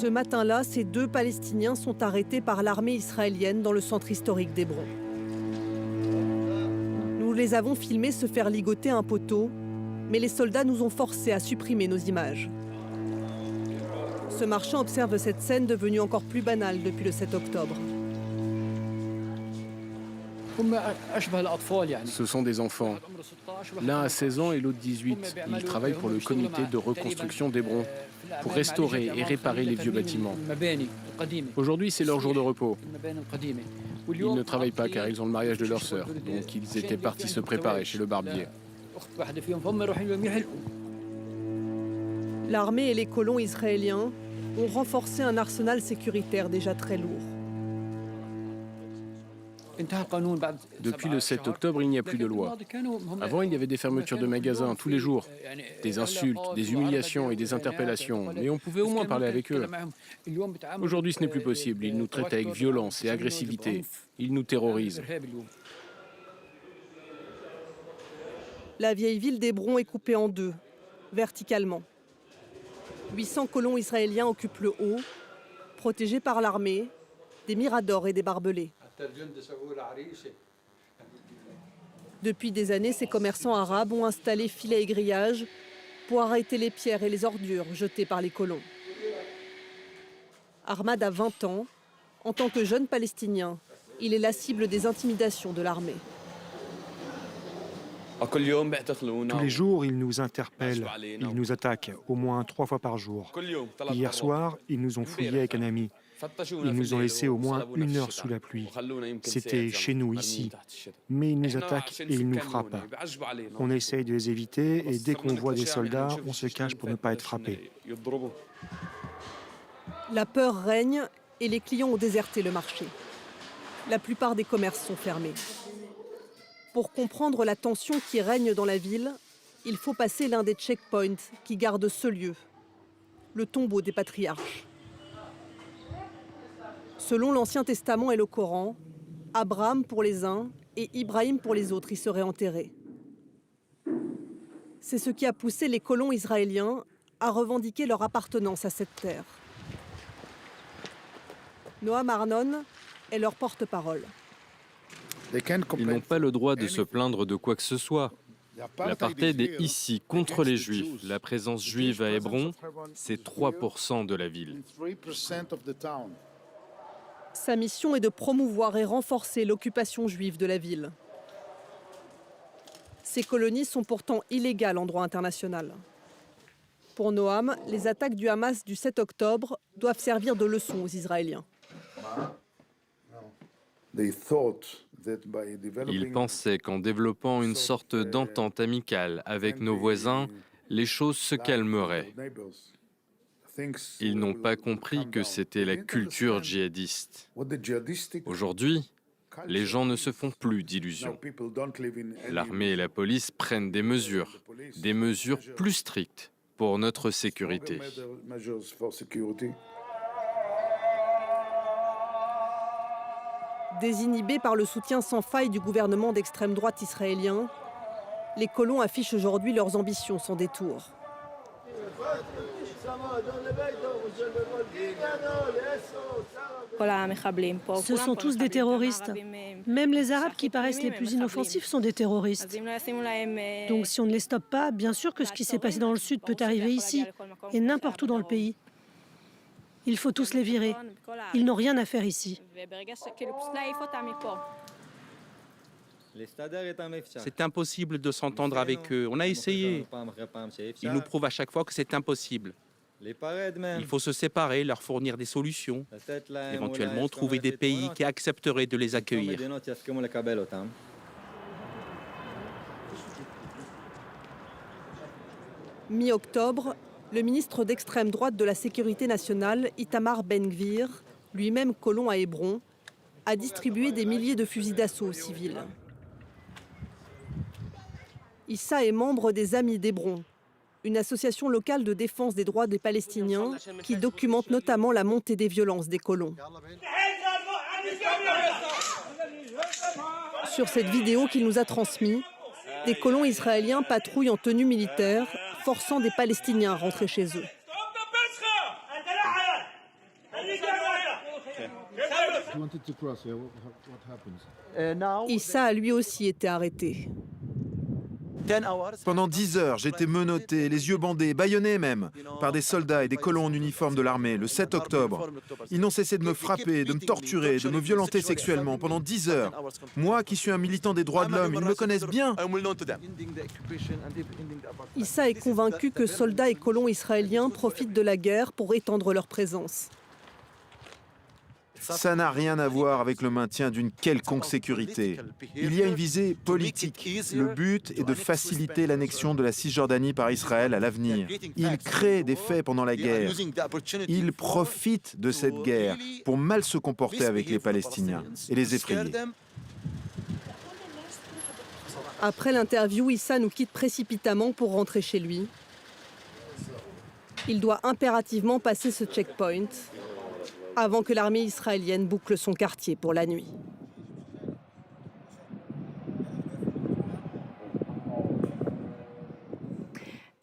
Ce matin-là, ces 2 Palestiniens sont arrêtés par l'armée israélienne dans le centre historique d'Hébron. Nous les avons filmés se faire ligoter un poteau, mais les soldats nous ont forcés à supprimer nos images. Ce marchand observe cette scène devenue encore plus banale depuis le 7 octobre. Ce sont des enfants. L'un a 16 ans et l'autre 18. Ils travaillent pour le comité de reconstruction d'Hébron pour restaurer et réparer les vieux bâtiments. Aujourd'hui, c'est leur jour de repos. Ils ne travaillent pas car ils ont le mariage de leur sœur, donc ils étaient partis se préparer chez le barbier. L'armée et les colons israéliens ont renforcé un arsenal sécuritaire déjà très lourd. Depuis le 7 octobre, il n'y a plus de loi. Avant, il y avait des fermetures de magasins tous les jours, des insultes, des humiliations et des interpellations, mais on pouvait au moins parler avec eux. Aujourd'hui, ce n'est plus possible. Ils nous traitent avec violence et agressivité. Ils nous terrorisent. La vieille ville d'Hébron est coupée en 2, verticalement. 800 colons israéliens occupent le haut, protégés par l'armée, des miradors et des barbelés. Depuis des années, ces commerçants arabes ont installé filets et grillages pour arrêter les pierres et les ordures jetées par les colons. Ahmad a 20 ans. En tant que jeune Palestinien, il est la cible des intimidations de l'armée. Tous les jours, ils nous interpellent, ils nous attaquent, au moins 3 fois par jour. Hier soir, ils nous ont fouillés avec un ami. Ils nous ont laissé au moins 1 heure sous la pluie. C'était chez nous, ici. Mais ils nous attaquent et ils nous frappent. On essaye de les éviter et dès qu'on voit des soldats, on se cache pour ne pas être frappé. La peur règne et les clients ont déserté le marché. La plupart des commerces sont fermés. Pour comprendre la tension qui règne dans la ville, il faut passer l'un des checkpoints qui gardent ce lieu, le tombeau des patriarches. Selon l'Ancien Testament et le Coran, Abraham pour les uns et Ibrahim pour les autres y seraient enterrés. C'est ce qui a poussé les colons israéliens à revendiquer leur appartenance à cette terre. Noam Arnon est leur porte-parole. Ils n'ont pas le droit de se plaindre de quoi que ce soit. L'apartheid est ici, contre les Juifs. La présence juive à Hébron, c'est 3% de la ville. Sa mission est de promouvoir et renforcer l'occupation juive de la ville. Ces colonies sont pourtant illégales en droit international. Pour Noam, les attaques du Hamas du 7 octobre doivent servir de leçon aux Israéliens. Ils pensaient qu'en développant une sorte d'entente amicale avec nos voisins, les choses se calmeraient. Ils n'ont pas compris que c'était la culture djihadiste. Aujourd'hui, les gens ne se font plus d'illusions. L'armée et la police prennent des mesures plus strictes pour notre sécurité. Désinhibés par le soutien sans faille du gouvernement d'extrême droite israélien, les colons affichent aujourd'hui leurs ambitions sans détour. Ce sont tous des terroristes. Même les Arabes qui paraissent les plus inoffensifs sont des terroristes. Donc si on ne les stoppe pas, bien sûr que ce qui s'est passé dans le Sud peut arriver ici et n'importe où dans le pays. Il faut tous les virer. Ils n'ont rien à faire ici. C'est impossible de s'entendre avec eux. On a essayé. Ils nous prouvent à chaque fois que c'est impossible. Il faut se séparer, leur fournir des solutions, éventuellement trouver des pays qui accepteraient de les accueillir. Mi-octobre, le ministre d'extrême droite de la Sécurité nationale, Itamar Ben-Gvir, lui-même colon à Hébron, a distribué des milliers de fusils d'assaut aux civils. Issa est membre des Amis d'Hébron, une association locale de défense des droits des Palestiniens qui documente notamment la montée des violences des colons. Sur cette vidéo qu'il nous a transmise, des colons israéliens patrouillent en tenue militaire, forçant des Palestiniens à rentrer chez eux. Issa a lui aussi été arrêté. Pendant 10 heures, j'étais menotté, les yeux bandés, bâillonné même, par des soldats et des colons en uniforme de l'armée, le 7 octobre. Ils n'ont cessé de me frapper, de me torturer, de me violenter sexuellement pendant 10 heures. Moi, qui suis un militant des droits de l'homme, ils me connaissent bien. Issa est convaincu que soldats et colons israéliens profitent de la guerre pour étendre leur présence. Ça n'a rien à voir avec le maintien d'une quelconque sécurité. Il y a une visée politique. Le but est de faciliter l'annexion de la Cisjordanie par Israël à l'avenir. Ils créent des faits pendant la guerre. Ils profitent de cette guerre pour mal se comporter avec les Palestiniens et les effrayer. Après l'interview, Issa nous quitte précipitamment pour rentrer chez lui. Il doit impérativement passer ce checkpoint avant que l'armée israélienne boucle son quartier pour la nuit.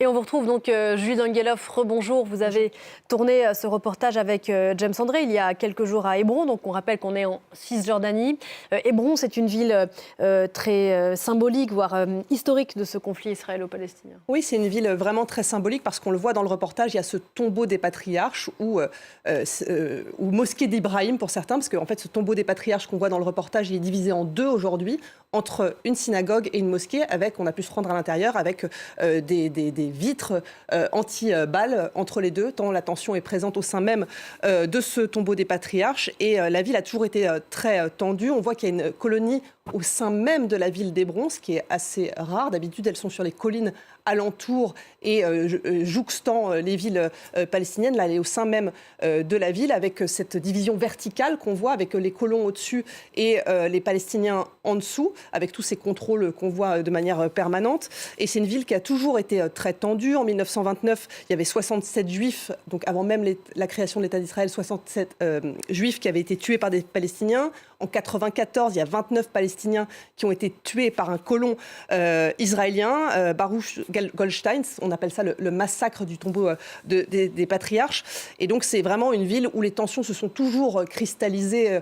Et on vous retrouve donc, Julie Dungeloff, rebonjour. Vous avez tourné ce reportage avec James André il y a quelques jours à Hébron. Donc on rappelle qu'on est en Cisjordanie. Hébron, c'est une ville très symbolique, voire historique de ce conflit israélo-palestinien. Oui, c'est une ville vraiment très symbolique parce qu'on le voit dans le reportage, il y a ce tombeau des patriarches ou mosquée d'Ibrahim pour certains, parce qu'en fait ce tombeau des patriarches qu'on voit dans le reportage, il est divisé en deux aujourd'hui, entre une synagogue et une mosquée, avec, on a pu se rendre à l'intérieur, avec des vitres anti-balles entre les deux, tant la tension est présente au sein même de ce tombeau des patriarches. Et la ville a toujours été très tendue. On voit qu'il y a une colonie au sein même de la ville d'Hébron, ce qui est assez rare. D'habitude, elles sont sur les collines alentour et jouxtant les villes palestiniennes. Là, elle est au sein même de la ville, avec cette division verticale qu'on voit, avec les colons au-dessus et les Palestiniens en dessous, avec tous ces contrôles qu'on voit de manière permanente. Et c'est une ville qui a toujours été très tendue. En 1929, il y avait 67 juifs, donc avant même la création de l'État d'Israël, 67 juifs qui avaient été tués par des Palestiniens. En 1994, il y a 29 Palestiniens qui ont été tués par un colon israélien, Baruch Goldstein. On appelle ça le massacre du tombeau des patriarches. Et donc, c'est vraiment une ville où les tensions se sont toujours cristallisées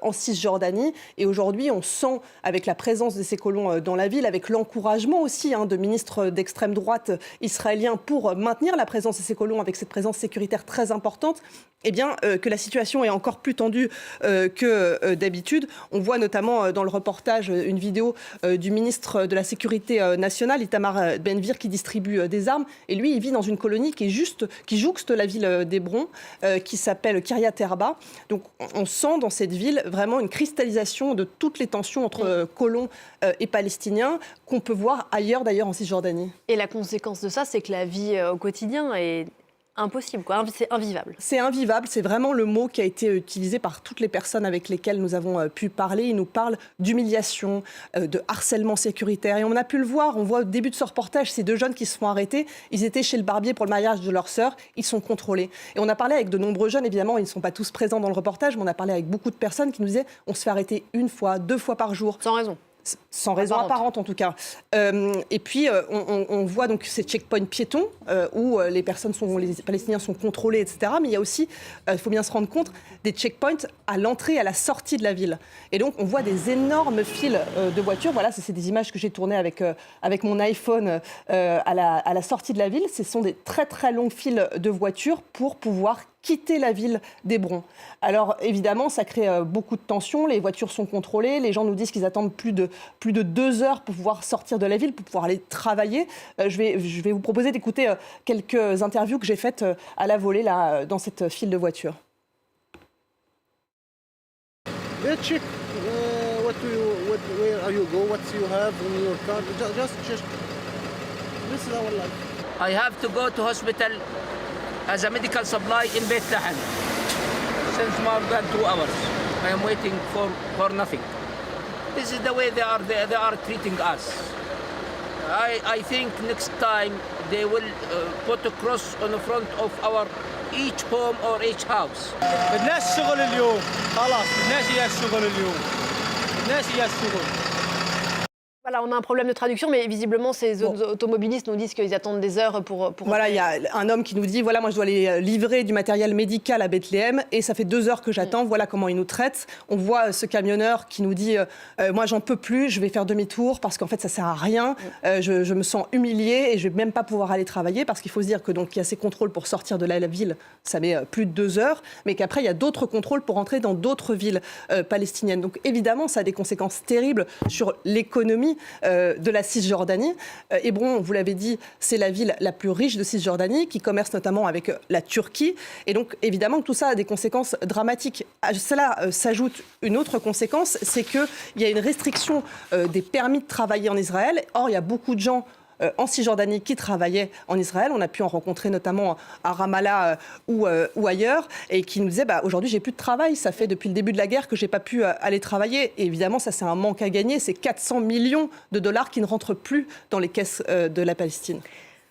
en Cisjordanie. Et aujourd'hui, on sent, avec la présence de ces colons dans la ville, avec l'encouragement aussi de ministres d'extrême droite israéliens pour maintenir la présence de ces colons, avec cette présence sécuritaire très importante, eh bien, que la situation est encore plus tendue que d'habitude. On voit notamment dans le reportage une vidéo du ministre de la Sécurité nationale, Itamar Ben-Gvir, qui distribue des armes. Et lui, il vit dans une colonie qui jouxte la ville d'Hébron, qui s'appelle Kiryat Arba. Donc, on sent dans cette ville vraiment une cristallisation de toutes les tensions entre colons et Palestiniens qu'on peut voir ailleurs, d'ailleurs, en Cisjordanie. Et la conséquence de ça, c'est que la vie au quotidien est impossible, quoi. C'est invivable. C'est invivable, c'est vraiment le mot qui a été utilisé par toutes les personnes avec lesquelles nous avons pu parler. Ils nous parlent d'humiliation, de harcèlement sécuritaire. Et on a pu le voir, on voit au début de ce reportage, ces deux jeunes qui se font arrêter. Ils étaient chez le barbier pour le mariage de leur sœur, ils sont contrôlés. Et on a parlé avec de nombreux jeunes, évidemment, ils ne sont pas tous présents dans le reportage, mais on a parlé avec beaucoup de personnes qui nous disaient on se fait arrêter une fois, 2 fois par jour. Sans raison. Sans raison apparente en tout cas. Et puis on voit donc ces checkpoints piétons où les Palestiniens sont contrôlés, etc. Mais il y a aussi, il faut bien se rendre compte, des checkpoints à l'entrée et à la sortie de la ville. Et donc on voit des énormes files de voitures. Voilà, c'est des images que j'ai tournées avec mon iPhone à la sortie de la ville. Ce sont des très très longues files de voitures pour pouvoir quitter la ville d'Hébron. Alors évidemment, ça crée beaucoup de tensions, les voitures sont contrôlées, les gens nous disent qu'ils attendent plus de 2 heures pour pouvoir sortir de la ville, pour pouvoir aller travailler. Je vais vous proposer d'écouter quelques interviews que j'ai faites à la volée là, dans cette file de voitures. Check where are you go, what you have in your car. Just this is our life. I have to go to hospital as a medical supply in Beit Lahan since more than 2 hours. I am waiting for nothing. This is the way they are treating us. I think next time they will put a cross on the front of our each home or each house. الناس شغل اليوم خلاص الناس هي الشغل اليوم الناس هي الشغل. Voilà, on a un problème de traduction, mais visiblement, ces automobilistes nous disent qu'ils attendent des heures pour... Voilà, il y a un homme qui nous dit, voilà, moi je dois aller livrer du matériel médical à Bethléem et ça fait 2 heures que j'attends, voilà comment ils nous traitent. On voit ce camionneur qui nous dit, moi j'en peux plus, je vais faire demi-tour parce qu'en fait ça sert à rien, je me sens humilié et je vais même pas pouvoir aller travailler parce qu'il faut se dire que donc il y a ces contrôles pour sortir de la ville, ça met plus de 2 heures, mais qu'après il y a d'autres contrôles pour entrer dans d'autres villes palestiniennes. Donc évidemment, ça a des conséquences terribles sur l'économie de la Cisjordanie. Hébron, vous l'avez dit, c'est la ville la plus riche de Cisjordanie, qui commerce notamment avec la Turquie. Et donc, évidemment, tout ça a des conséquences dramatiques. À cela s'ajoute une autre conséquence, c'est qu'il y a une restriction des permis de travailler en Israël. Or, il y a beaucoup de gens en Cisjordanie qui travaillaient en Israël. On a pu en rencontrer notamment à Ramallah ou ailleurs et qui nous disaient aujourd'hui j'ai plus de travail, ça fait depuis le début de la guerre que j'ai pas pu aller travailler. Et évidemment ça c'est un manque à gagner, c'est 400 millions de dollars qui ne rentrent plus dans les caisses de la Palestine.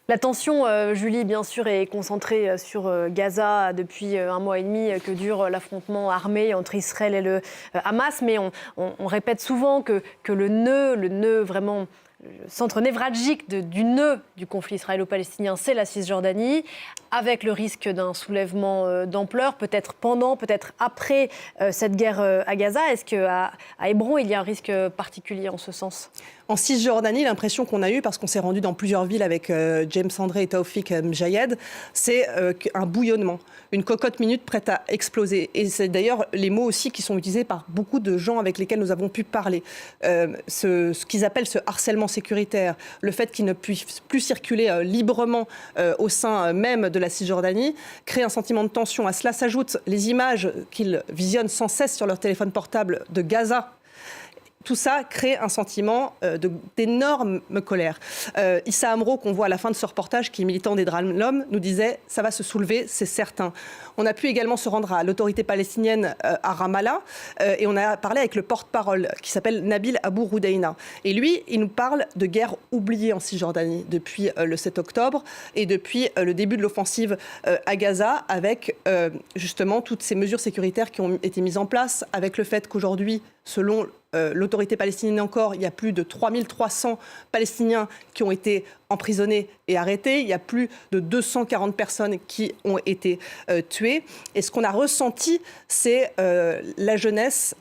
La tension, Julie, bien sûr, est concentrée sur Gaza depuis 1 mois et demi que dure l'affrontement armé entre Israël et le Hamas. Mais on répète souvent que le nœud vraiment... Le centre névralgique du nœud du conflit israélo-palestinien, c'est la Cisjordanie, avec le risque d'un soulèvement d'ampleur, peut-être pendant, peut-être après cette guerre à Gaza. Est-ce qu'à Hébron, il y a un risque particulier en ce sens ? En Cisjordanie, l'impression qu'on a eue, parce qu'on s'est rendu dans plusieurs villes avec James André et Taoufik Mjayed, c'est un bouillonnement, une cocotte minute prête à exploser. Et c'est d'ailleurs les mots aussi qui sont utilisés par beaucoup de gens avec lesquels nous avons pu parler. Ce qu'ils appellent ce harcèlement sécuritaire, le fait qu'ils ne puissent plus circuler librement au sein même de la Cisjordanie, crée un sentiment de tension. À cela s'ajoutent les images qu'ils visionnent sans cesse sur leur téléphone portable de Gaza. Tout ça crée un sentiment d'énorme colère. Issa Amro, qu'on voit à la fin de ce reportage, qui est militant des droits de l'homme, nous disait « ça va se soulever, c'est certain ». On a pu également se rendre à l'autorité palestinienne à Ramallah et on a parlé avec le porte-parole qui s'appelle Nabil Abou Roudaïna. Et lui, il nous parle de guerre oubliée en Cisjordanie depuis le 7 octobre et depuis le début de l'offensive à Gaza avec justement toutes ces mesures sécuritaires qui ont été mises en place, avec le fait qu'aujourd'hui, selon l'autorité palestinienne encore, il y a plus de 3300 Palestiniens qui ont été emprisonnés et arrêtés. Il y a plus de 240 personnes qui ont été tuées. Et ce qu'on a ressenti, c'est la jeunesse,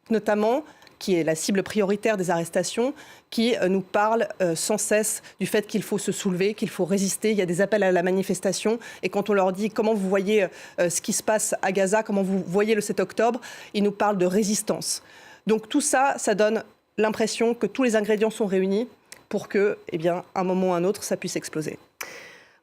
notamment, qui est la cible prioritaire des arrestations, qui nous parle sans cesse du fait qu'il faut se soulever, qu'il faut résister. Il y a des appels à la manifestation. Et quand on leur dit comment vous voyez ce qui se passe à Gaza, comment vous voyez le 7 octobre, ils nous parlent de résistance. Donc tout ça, ça donne l'impression que tous les ingrédients sont réunis pour que, à un moment ou à un autre, ça puisse exploser.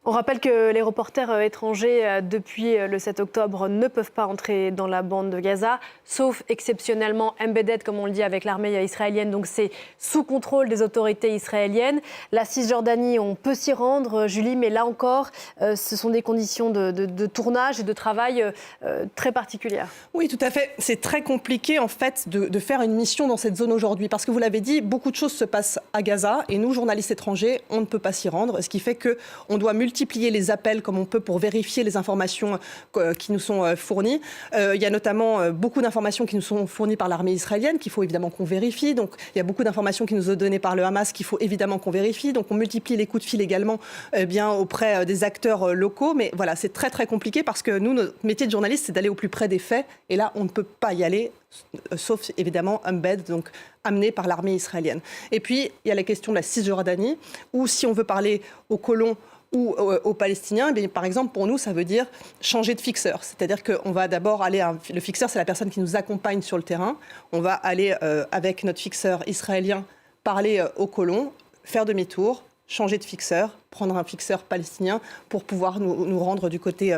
On rappelle que les reporters étrangers, depuis le 7 octobre, ne peuvent pas entrer dans la bande de Gaza, sauf exceptionnellement embedded, comme on le dit, avec l'armée israélienne. Donc c'est sous contrôle des autorités israéliennes. La Cisjordanie, on peut s'y rendre, Julie, mais là encore, ce sont des conditions de tournage et de travail très particulières. Oui, tout à fait. C'est très compliqué, en fait, de faire une mission dans cette zone aujourd'hui. Parce que vous l'avez dit, beaucoup de choses se passent à Gaza. Et nous, journalistes étrangers, on ne peut pas s'y rendre. Ce qui fait qu'on doit multiplier les appels comme on peut pour vérifier les informations qui nous sont fournies. Il y a notamment beaucoup d'informations qui nous sont fournies par l'armée israélienne qu'il faut évidemment qu'on vérifie. Donc il y a beaucoup d'informations qui nous sont données par le Hamas qu'il faut évidemment qu'on vérifie. Donc on multiplie les coups de fil également auprès des acteurs locaux. Mais voilà, c'est très très compliqué parce que nous, notre métier de journaliste, c'est d'aller au plus près des faits. Et là, on ne peut pas y aller, sauf évidemment embed, donc amené par l'armée israélienne. Et puis il y a la question de la Cisjordanie, où si on veut parler aux colons ou aux Palestiniens, par exemple, pour nous, ça veut dire changer de fixeur. C'est-à-dire qu'on va d'abord aller... Le fixeur, c'est la personne qui nous accompagne sur le terrain. On va aller, avec notre fixeur israélien, parler aux colons, faire demi-tour, changer de fixeur, prendre un fixeur palestinien pour pouvoir nous rendre du côté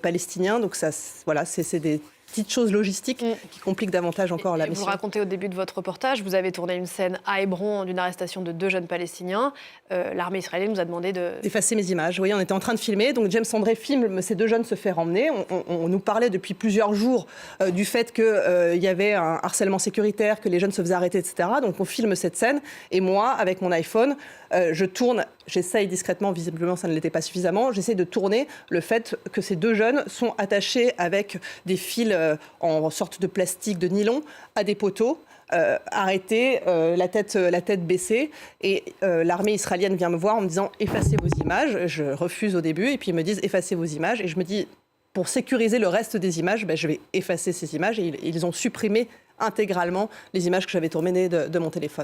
palestinien. Donc ça, voilà, c'est des petites choses logistiques qui compliquent davantage encore la mission. Vous racontez au début de votre reportage, vous avez tourné une scène à Hébron d'une arrestation de 2 jeunes Palestiniens. L'armée israélienne nous a demandé d'effacer mes images. Oui, on était en train de filmer. Donc James André filme ces 2 jeunes se faire emmener. On nous parlait depuis plusieurs jours du fait qu'il y avait un harcèlement sécuritaire, que les jeunes se faisaient arrêter, etc. Donc on filme cette scène. Et moi, avec mon iPhone, je tourne, j'essaye discrètement, visiblement ça ne l'était pas suffisamment, j'essaie de tourner le fait que ces 2 jeunes sont attachés avec des fils en sorte de plastique, de nylon, à des poteaux, arrêté, la tête baissée. Et l'armée israélienne vient me voir en me disant « effacez vos images ». Je refuse au début et puis ils me disent « effacez vos images ». Et je me dis « pour sécuriser le reste des images, je vais effacer ces images ». Et ils ont supprimé intégralement les images que j'avais tournées de mon téléphone.